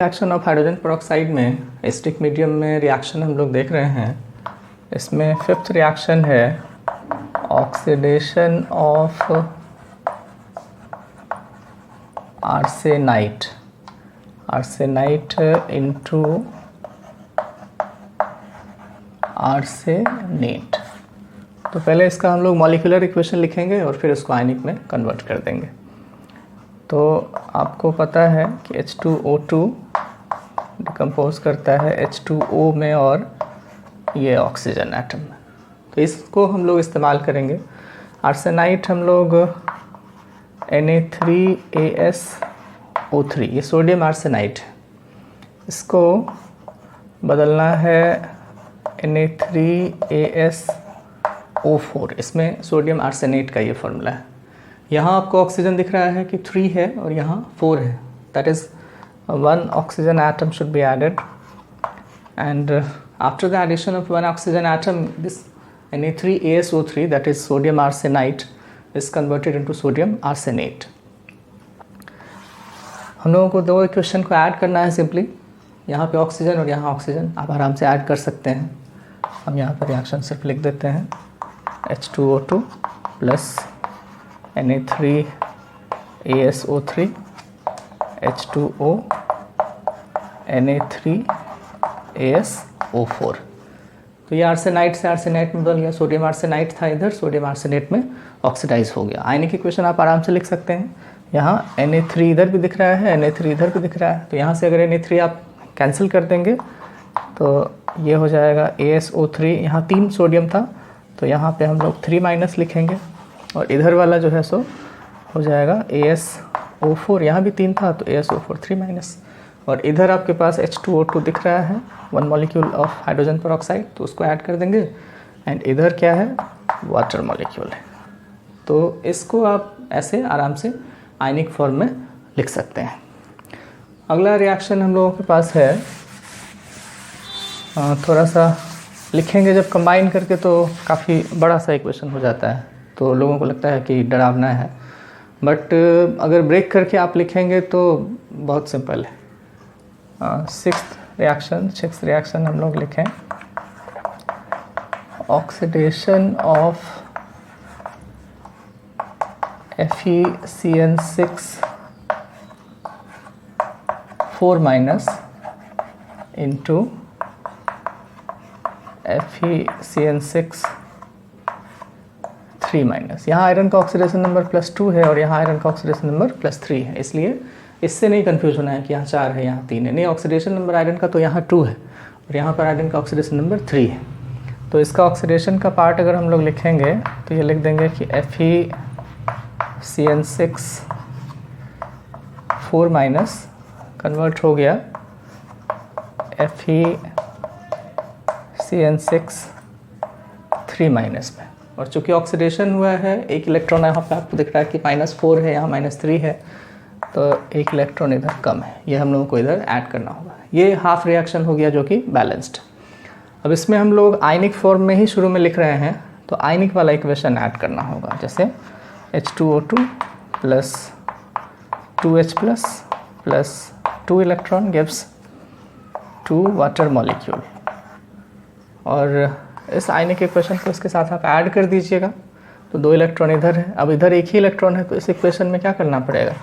Reaction of hydrogen peroxide में acetic medium में reaction हम लोग देख रहे हैं। इसमें फिफ्थ रिएक्शन है oxidation of arsenite into arsenate. तो पहले इसका हम लोग मॉलिक्यूलर इक्वेशन लिखेंगे और फिर इसको आयनिक में कन्वर्ट कर देंगे। तो आपको पता है कि H2O2 डिकम्पोज करता है H2O में और ये ऑक्सीजन एटम में, तो इसको हम लोग इस्तेमाल करेंगे। आर्सेनाइट हम लोग Na3AsO3, ये सोडियम आर्सेनाइट है, इसको बदलना है Na3AsO4। इसमें सोडियम आर्सेनेट का ये फॉर्मूला है। यहाँ आपको ऑक्सीजन दिख रहा है कि 3 है और यहाँ 4 है, that is 1 oxygen atom should be added, and after the addition of 1 oxygen atom, this Na3AsO3, that is sodium arsenite, is converted into sodium arsenate। हम लोगों को दो इक्वेशन को ऐड करना है सिंपली, यहाँ पे ऑक्सीजन और यहाँ ऑक्सीजन आप आराम से ऐड कर सकते हैं। हम यहाँ पर रिएक्शन सिर्फ लिख देते हैं H2O2 plus Na3AsO3 H2O Na3AsO4। तो ये आर्सेनाइट से आर्सेनाइट में बदल गया, सोडियम आर्सेनाइट था इधर, सोडियम आर्सेनेट में ऑक्सीडाइज हो गया। आयनिक इक्वेशन आप आराम से लिख सकते हैं। यहाँ Na3 इधर भी दिख रहा है, Na3 इधर भी दिख रहा है, तो यहाँ से अगर Na3 आप कैंसिल कर देंगे तो ये हो जाएगा AsO3। यहाँ 3 सोडियम था तो यहाँ पे हम लोग 3- लिखेंगे और इधर वाला जो है सो हो जाएगा AsO4। यहाँ भी 3 था तो AsO4 3-, और इधर आपके पास H2O2 दिख रहा है, 1 मॉलिक्यूल ऑफ हाइड्रोजन पेरोक्साइड, तो उसको ऐड कर देंगे। एंड इधर क्या है, वाटर मॉलिक्यूल है। तो इसको आप ऐसे आराम से आयनिक फॉर्म में लिख सकते हैं। अगला रिएक्शन हम लोगों के पास है, थोड़ा सा लिखेंगे जब कंबाइन करके तो काफ़ी बड़ा सा इक्वेशन हो जाता है, तो लोगों को लगता है कि डरावना है, बट अगर ब्रेक करके आप लिखेंगे तो बहुत सिंपल है। सिक्स्थ रिएक्शन हम लोग लिखें oxidation of FeCN6 into FeCN6 3-। यहाँ आयरन का ऑक्सीडेशन नंबर +2 है और यहाँ आयरन का ऑक्सीडेशन नंबर +3 है, इसलिए इससे नहीं कंफ्यूज होना है कि यहाँ 4 है यहाँ 3 है। नहीं, ऑक्सीडेशन नंबर आयरन का तो यहाँ 2 है और यहाँ पर आयरन का ऑक्सीडेशन नंबर 3 है। तो इसका ऑक्सीडेशन का पार्ट अगर हम लोग लिखेंगे तो ये लिख देंगे कि FeCN6 4- कन्वर्ट हो गया FeCN6 3- में। और चूँकि ऑक्सीडेशन हुआ है, एक इलेक्ट्रॉन यहाँ पे आपको दिख रहा है कि -4 है, यहाँ -3 है, तो एक इलेक्ट्रॉन इधर कम है, ये हम लोगों को इधर ऐड करना होगा। ये हाफ रिएक्शन हो गया जो कि बैलेंस्ड। अब इसमें हम लोग आयनिक फॉर्म में ही शुरू में लिख रहे हैं, तो आयनिक वाला इक्वेशन ऐड करना होगा, जैसे H2O2 plus 2H plus 2 electron gives 2 water molecule. और इस आयनिक इक्वेशन को इसके साथ आप ऐड कर दीजिएगा, तो 2 इलेक्ट्रॉन इधर है। अब इधर एक ही इलेक्ट्रॉन है, तो इस इक्वेशन में क्या करना पड़ेगा,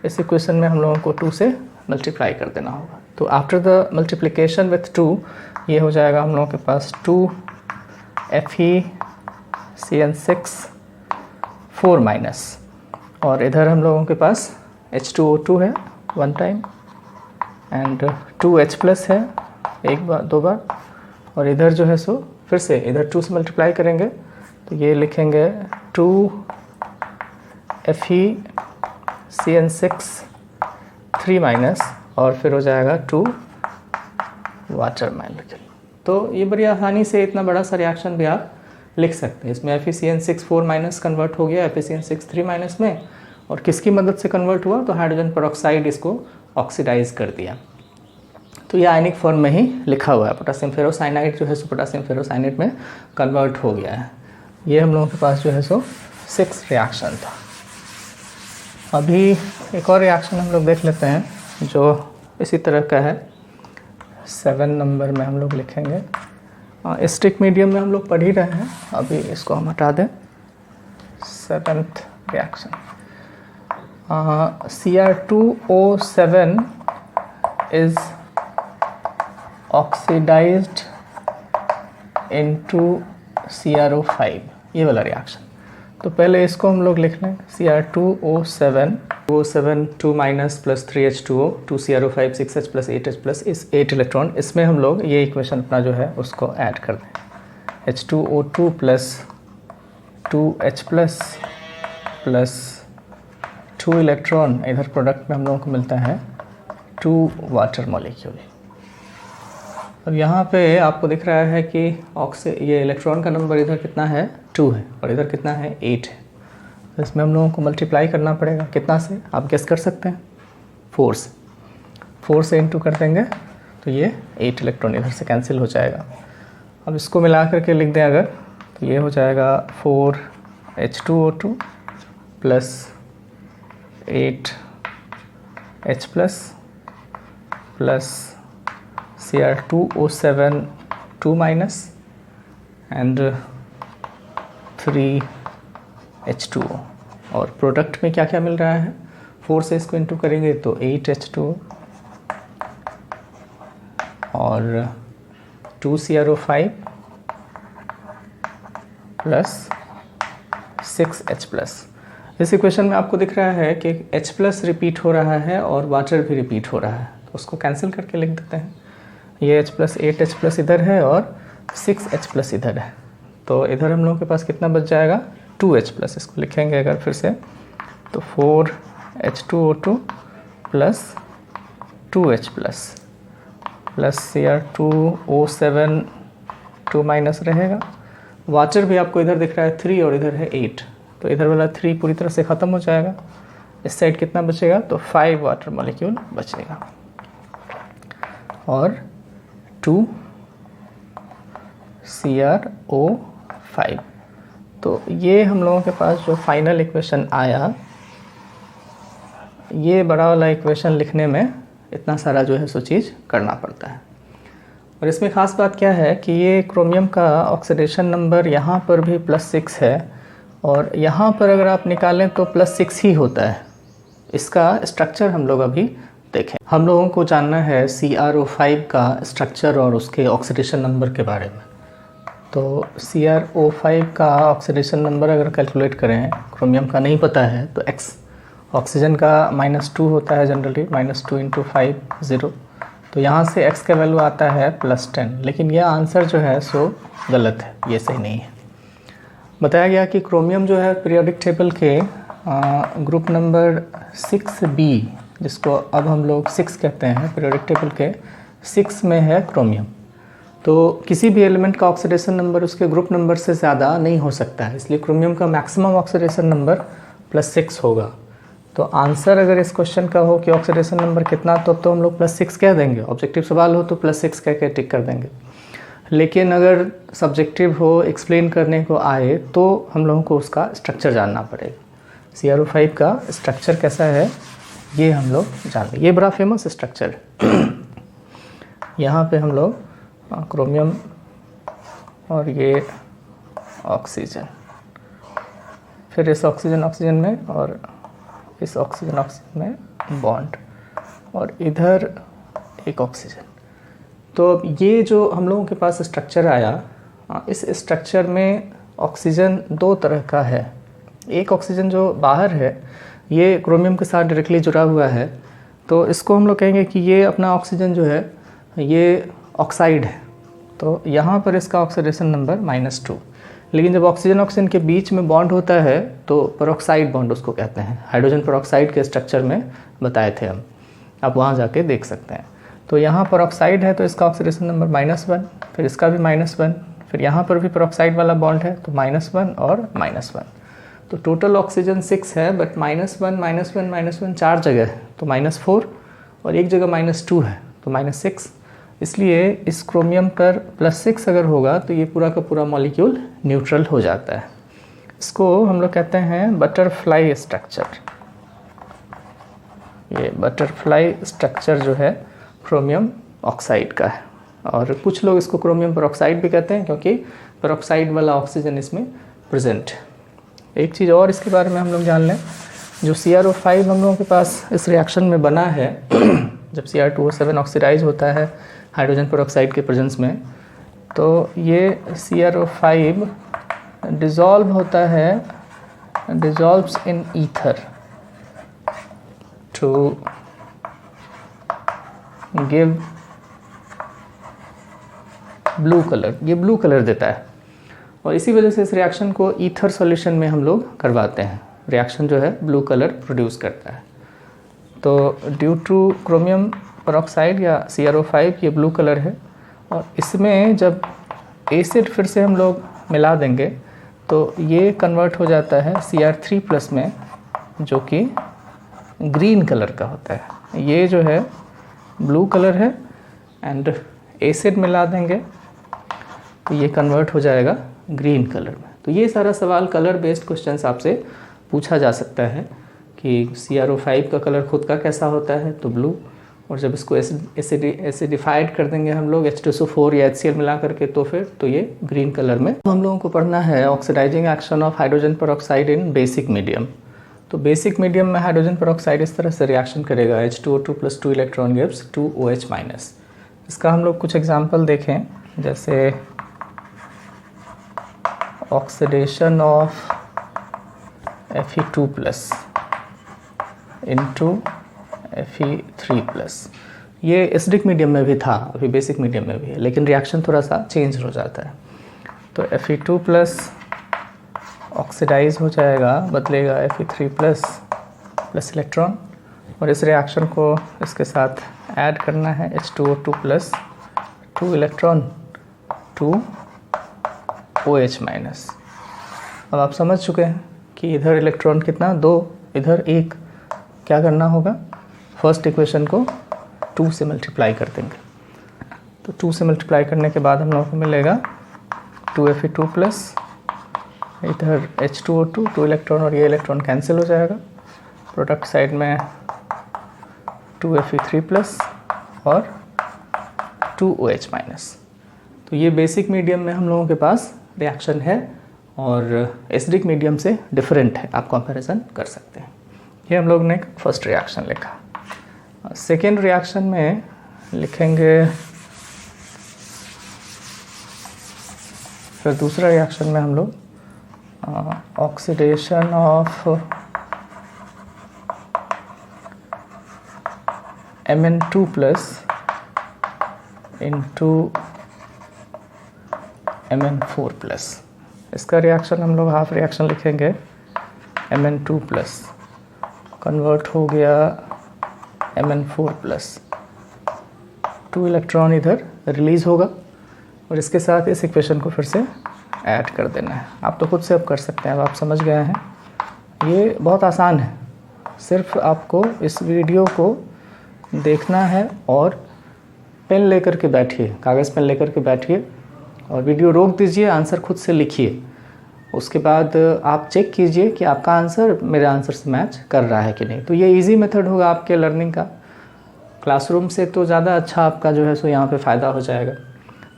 इस इक्वेशन में हम लोगों को 2 से मल्टीप्लाई कर देना होगा। तो आफ्टर द मल्टीप्लिकेशन विथ 2 ये हो जाएगा हम लोगों के पास 2 FeCN6 4-, और इधर हम लोगों के पास H2O2 है 1 टाइम एंड 2H+ है 1 बार 2 बार, और इधर जो है सो फिर से इधर 2 से मल्टीप्लाई करेंगे तो ये लिखेंगे 2 FeCN6 3- और फिर हो जाएगा 2 वाटर मॉलिक्यूल। तो ये बड़ी आसानी से इतना बड़ा सा रिएक्शन भी आप लिख सकते हैं। इसमें FeCN6 4- कन्वर्ट हो गया FeCN6 3- में, और किसकी मदद से कन्वर्ट हुआ, तो हाइड्रोजन पेरोक्साइड इसको ऑक्सीडाइज कर दिया। तो ये आयनिक फॉर्म में ही लिखा हुआ है। पोटेशियम फेरोसाइनाइड जो है सो पोटेशियम फेरोसाइनाइड में कन्वर्ट हो गया है। ये हम लोगों के पास जो है सो 6 रिएक्शन था। अभी एक और रिएक्शन हम लोग देख लेते हैं जो इसी तरह का है। 7 नंबर में हम लोग लिखेंगे, स्टिक मीडियम में हम लोग पढ़ ही रहे हैं, अभी इसको हम हटा दें। 7th reaction, Cr2O7 is oxidized into CrO5, ये वाला रिएक्शन। तो पहले इसको हम लोग लिख लें, Cr2O7 2 minus plus 3H2O 2CrO5 6H plus 8H plus इस 8 इलेक्ट्रॉन, इसमें हम लोग ये इक्वेशन अपना जो है उसको ऐड कर दें। H2O2 plus 2H plus 2 electron, इधर प्रोडक्ट में हम लोगों को मिलता है 2 वाटर मॉलिक्यूल। अब यहाँ पे आपको दिख रहा है कि ये इलेक्ट्रॉन का नंबर इधर कितना है 2 है और इधर कितना है 8 है। तो इसमें हम लोगों को मल्टीप्लाई करना पड़ेगा, कितना से आप गेस कर सकते हैं, 4 से इंटू कर देंगे तो ये 8 इलेक्ट्रॉन इधर से कैंसिल हो जाएगा। अब इसको मिला करके लिख दें अगर, तो ये हो जाएगा 4H2O2 plus 8H plus Cr2O7 2 minus and 3H2O, और प्रोडक्ट में क्या क्या मिल रहा है, 4 से इसको इंटू करेंगे तो 8H2O और 2CrO5 प्लस 6H प्लस। इस इक्वेशन में आपको दिख रहा है कि H प्लस रिपीट हो रहा है और वाटर भी रिपीट हो रहा है, तो उसको कैंसिल करके लिख देते हैं। ये H प्लस 8H प्लस इधर है और 6H प्लस इधर है, तो इधर हम लोगों के पास कितना बच जाएगा 2H प्लस। इसको लिखेंगे अगर फिर से तो 4H2O2 plus 2H plus Cr2O7 2 minus रहेगा। वाटर भी आपको इधर दिख रहा है 3 और इधर है 8, तो इधर वाला 3 पूरी तरह से ख़त्म हो जाएगा। इस साइड कितना बचेगा, तो 5 वाटर मॉलिक्यूल बचेगा और 2 CrO5। तो ये हम लोगों के पास जो फाइनल इक्वेशन आया, ये बड़ा वाला इक्वेशन लिखने में इतना सारा जो है सो चीज़ करना पड़ता है। और इसमें ख़ास बात क्या है कि ये क्रोमियम का ऑक्सीडेशन नंबर यहाँ पर भी +6 है और यहाँ पर अगर आप निकालें तो +6 ही होता है। इसका स्ट्रक्चर हम लोग अभी देखें। हम लोगों को जानना है CrO5 का स्ट्रक्चर और उसके ऑक्सीडेशन नंबर के बारे में। तो CrO5 का ऑक्सीडेशन नंबर अगर कैलकुलेट करें, क्रोमियम का नहीं पता है तो X, ऑक्सीजन का -2 होता है जनरली, -2 × 5 0, तो यहाँ से X का वैल्यू आता है +10। लेकिन यह आंसर जो है सो गलत है, ये सही नहीं है। बताया गया कि क्रोमियम जो है पीरियोडिक टेबल के ग्रुप नंबर 6B, जिसको अब हम लोग 6 कहते हैं, पीरियोडिक टेबल के 6 में है क्रोमियम। तो किसी भी एलिमेंट का ऑक्सीडेशन नंबर उसके ग्रुप नंबर से ज़्यादा नहीं हो सकता है, इसलिए क्रोमियम का मैक्सिमम ऑक्सीडेशन नंबर +6 होगा। तो आंसर अगर इस क्वेश्चन का हो कि ऑक्सीडेशन नंबर कितना, तो हम लोग +6 कह देंगे। ऑब्जेक्टिव सवाल हो तो +6 कह के टिक कर देंगे। लेकिन अगर सब्जेक्टिव हो, एक्सप्लेन करने को आए, तो हम लोगों को उसका स्ट्रक्चर जानना पड़ेगा। CrO5 का स्ट्रक्चर कैसा है ये हम लोग जान लें। ये बड़ा फेमस स्ट्रक्चर है। यहाँ पे हम लोग क्रोमियम और ये ऑक्सीजन, फिर इस ऑक्सीजन में और इस ऑक्सीजन में बॉन्ड, और इधर एक ऑक्सीजन। तो अब ये जो हम लोगों के पास स्ट्रक्चर आया, इस स्ट्रक्चर में ऑक्सीजन 2 तरह का है। एक ऑक्सीजन जो बाहर है ये क्रोमियम के साथ डायरेक्टली जुड़ा हुआ है, तो इसको हम लोग कहेंगे कि ये अपना ऑक्सीजन जो है ये ऑक्साइड है। तो यहाँ पर इसका ऑक्सीडेशन नंबर -2। लेकिन जब ऑक्सीजन के बीच में बॉन्ड होता है तो पेरोक्साइड बॉन्ड उसको कहते हैं। हाइड्रोजन पेरोक्साइड के स्ट्रक्चर में बताए थे हम, आप वहाँ जाके देख सकते हैं। तो यहाँ पेरोक्साइड है तो इसका ऑक्सीडेशन नंबर -1, फिर इसका भी -1, फिर यहाँ पर भी पेरोक्साइड वाला बॉन्ड है तो -1 और -1। तो टोटल ऑक्सीजन 6 है, बट -1 4 जगह है तो -4, और एक जगह -2 है तो -6। इसलिए इस क्रोमियम पर +6 अगर होगा तो ये पूरा का पूरा मॉलिक्यूल न्यूट्रल हो जाता है। इसको हम लोग कहते हैं बटरफ्लाई स्ट्रक्चर। ये बटरफ्लाई स्ट्रक्चर जो है क्रोमियम ऑक्साइड का है, और कुछ लोग इसको क्रोमियम पेरोक्साइड भी कहते हैं क्योंकि पेरोक्साइड वाला ऑक्सीजन इसमें प्रेजेंट है। एक चीज़ और इसके बारे में हम लोग जान लें, जो CrO5 हम लोगों के पास इस रिएक्शन में बना है जब Cr2O7 ऑक्सीडाइज होता है हाइड्रोजन पेरोक्साइड के प्रेजेंस में, तो ये CrO5 डिज़ोल्व होता है, dissolves in ether to give blue colour, ये ब्लू कलर देता है, और इसी वजह से इस रिएक्शन को ईथर सॉल्यूशन में हम लोग करवाते हैं। रिएक्शन जो है ब्लू कलर प्रोड्यूस करता है। तो ड्यू टू क्रोमियम पेरोक्साइड या CrO5 ये ब्लू कलर है, और इसमें जब एसिड फिर से हम लोग मिला देंगे तो ये कन्वर्ट हो जाता है Cr3+ में, जो कि ग्रीन कलर का होता है। ये जो है ब्लू कलर है, एंड एसिड मिला देंगे तो ये कन्वर्ट हो जाएगा ग्रीन कलर में। तो ये सारा सवाल कलर बेस्ड क्वेश्चंस आपसे पूछा जा सकता है कि CrO5 का कलर खुद का कैसा होता है, तो ब्लू, और जब इसको एसिडिफाइड कर देंगे हम लोग H2SO4 या HCl मिला करके तो ये ग्रीन कलर में। हम लोगों को पढ़ना है oxidising action of hydrogen peroxide in basic medium. तो बेसिक मीडियम में हाइड्रोजन पेरोक्साइड इस तरह से रिएक्शन करेगा, H2O2 + 2 इलेक्ट्रॉन गिव्स 2 OH-। इसका हम लोग कुछ एग्जाम्पल देखें, जैसे oxidation of Fe2+ into Fe3+। ये एसिडिक मीडियम में भी था, अभी बेसिक मीडियम में भी है, लेकिन रिएक्शन थोड़ा सा चेंज हो जाता है। तो Fe2+ ऑक्सीडाइज हो जाएगा, बदलेगा Fe3+ इलेक्ट्रॉन, और इस रिएक्शन को इसके साथ ऐड करना है H2O2 + 2 इलेक्ट्रॉन 2 OH-। अब आप समझ चुके हैं कि इधर इलेक्ट्रॉन कितना, 2, इधर 1। क्या करना होगा, फर्स्ट इक्वेशन को 2 से मल्टीप्लाई कर देंगे। तो 2 से मल्टीप्लाई करने के बाद हम लोगों को मिलेगा 2Fe2+, इधर H2O2 2 इलेक्ट्रॉन, और ये इलेक्ट्रॉन कैंसिल हो जाएगा। प्रोडक्ट साइड में 2Fe3+ और 2 OH-। तो ये बेसिक मीडियम में हम लोगों के पास रिएक्शन है, और एसिडिक मीडियम से डिफरेंट है, आप कंपैरिजन कर सकते हैं। ये हम लोग ने फर्स्ट रिएक्शन लिखा। सेकेंड रिएक्शन में लिखेंगे, फिर दूसरा रिएक्शन में हम लोग oxidation of Mn2+ into Mn4+। इसका रिएक्शन हम लोग हाफ रिएक्शन लिखेंगे, Mn2+ कन्वर्ट हो गया Mn4+, 2 इलेक्ट्रॉन इधर रिलीज़ होगा, और इसके साथ इस इक्वेशन को फिर से ऐड कर देना है। आप तो खुद से अब कर सकते हैं, अब आप समझ गए हैं। ये बहुत आसान है, सिर्फ आपको इस वीडियो को देखना है और पेन लेकर के बैठिए, कागज़ पेन लेकर के बैठिए, और वीडियो रोक दीजिए, आंसर खुद से लिखिए। उसके बाद आप चेक कीजिए कि आपका आंसर मेरे आंसर से मैच कर रहा है कि नहीं। तो ये इजी मेथड होगा आपके लर्निंग का, क्लासरूम से तो ज़्यादा अच्छा आपका जो है सो यहाँ पे फ़ायदा हो जाएगा।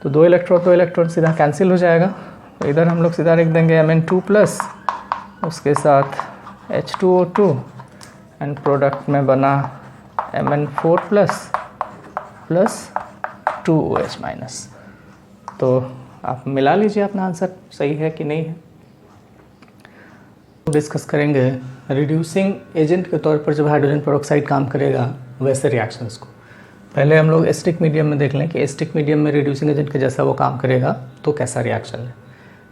तो 2 इलेक्ट्रॉन सीधा कैंसिल हो जाएगा, तो इधर हम लोग सीधा लिख देंगे Mn2+, उसके साथ H2O2, एंड प्रोडक्ट में बना Mn4+ + 2 OH-। तो आप मिला लीजिए अपना आंसर सही है कि नहीं है। डिस्कस करेंगे रिड्यूसिंग एजेंट के तौर पर जब हाइड्रोजन पेरोक्साइड काम करेगा वैसे रिएक्शंस को। पहले हम लोग एसिडिक मीडियम में देख लें कि एसिडिक मीडियम में रिड्यूसिंग एजेंट के जैसा वो काम करेगा तो कैसा रिएक्शन है।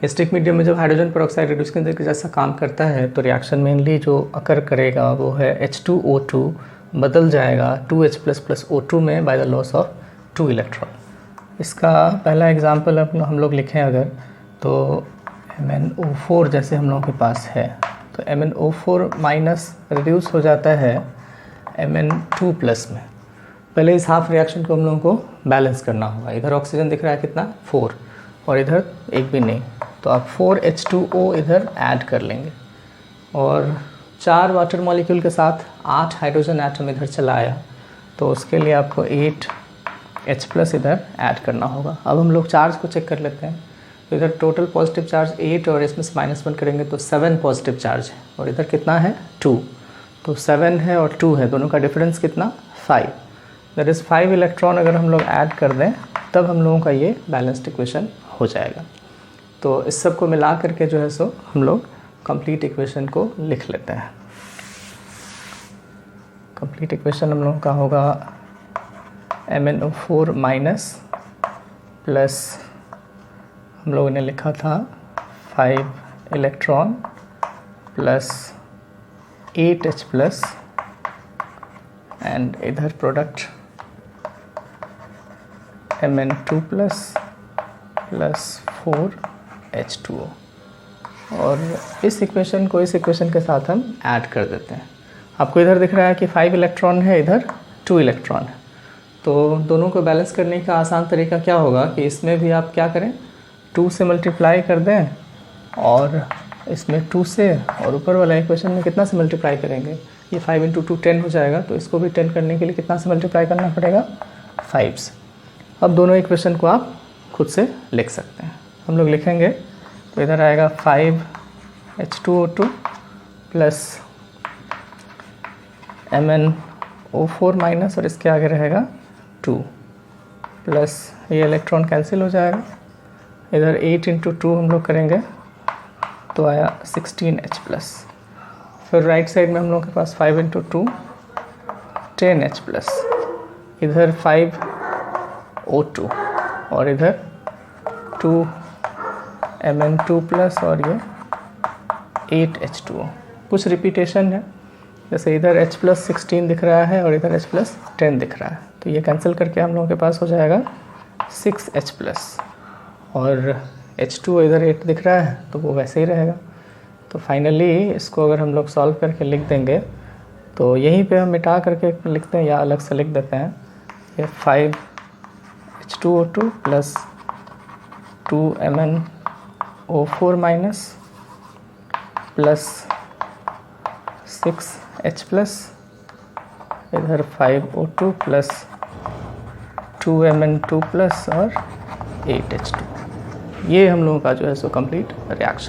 एसिडिक मीडियम में जब हाइड्रोजन पेरोक्साइड रिड्यूसिंग एजेंट के जैसा काम करता है तो रिएक्शन मेनली जो अकर करेगा वो है H2O2 बदल जाएगा 2H++ O2 में by the loss of 2 electron. इसका पहला एग्जांपल हम लोग लिखें अगर, तो MnO4 जैसे हम लोगों के पास है, तो MnO4- रिड्यूस हो जाता है Mn2+ में। पहले इस हाफ रिएक्शन को हम लोगों को बैलेंस करना होगा। इधर ऑक्सीजन दिख रहा है कितना, 4, और इधर एक भी नहीं, तो आप 4H2O इधर ऐड कर लेंगे, और 4 वाटर मॉलिक्यूल के साथ 8 हाइड्रोजन एटम इधर चला आया, तो उसके लिए आपको 8 H प्लस इधर ऐड करना होगा। अब हम लोग चार्ज को चेक कर लेते हैं। तो इधर टोटल पॉजिटिव चार्ज 8 और इसमें से -1 करेंगे तो 7 पॉजिटिव चार्ज है, और इधर कितना है 2। तो 7 है और 2 है, दोनों का डिफरेंस कितना 5। दैट इज़ 5 इलेक्ट्रॉन अगर हम लोग ऐड कर दें तब हम लोगों का ये बैलेंस्ड इक्वेशन हो जाएगा। तो इस सब को मिला करके जो है सो हम लोग कंप्लीट इक्वेशन को लिख लेते हैं। कंप्लीट इक्वेशन हम लोगों का होगा MnO4 माइनस प्लस हम लोगों ने लिखा था 5 electron plus 8H plus and इधर प्रोडक्ट Mn2 प्लस 4H2O, और इस इक्वेशन को इस इक्वेशन के साथ हम ऐड कर देते हैं। आपको इधर दिख रहा है कि 5 इलेक्ट्रॉन है, इधर 2 इलेक्ट्रॉन है। तो दोनों को बैलेंस करने का आसान तरीका क्या होगा कि इसमें भी आप क्या करें, 2 से मल्टीप्लाई कर दें, और इसमें 2 से, और ऊपर वाला इक्वेशन में कितना से मल्टीप्लाई करेंगे, ये 5 × 2 10 हो जाएगा। तो इसको भी 10 करने के लिए कितना से मल्टीप्लाई करना पड़ेगा 5 से। अब दोनों इक्वेशन को आप खुद से लिख सकते हैं। हम लोग लिखेंगे तो इधर आएगा 5H2O2 प्लस MnO4 माइनस, और इसके आगे रहेगा 2 प्लस ये इलेक्ट्रॉन कैंसिल हो जाएगा। इधर 8 × 2 हम लोग करेंगे तो आया 16H प्लस। फिर राइट साइड में हम लोग के पास 5 × 2 10H प्लस, इधर 5O2 और इधर 2 Mn2 प्लस और ये 8H2O। कुछ रिपीटेशन है, जैसे इधर H प्लस 16 दिख रहा है और इधर H प्लस 10 दिख रहा है, तो ये कैंसिल करके हम लोगों के पास हो जाएगा 6H प्लस, और H2O इधर 8 दिख रहा है तो वो वैसे ही रहेगा। तो फाइनली इसको अगर हम लोग सॉल्व करके लिख देंगे तो यहीं पे हम मिटा करके लिखते हैं या अलग से लिख देते हैं। ये 5H2O2 plus 2 MnO4 minus plus 6H plus, इधर 5O2 प्लस 2 Mn2 प्लस और 8H2। ये हम लोगों का जो है सो कंप्लीट रिएक्शन।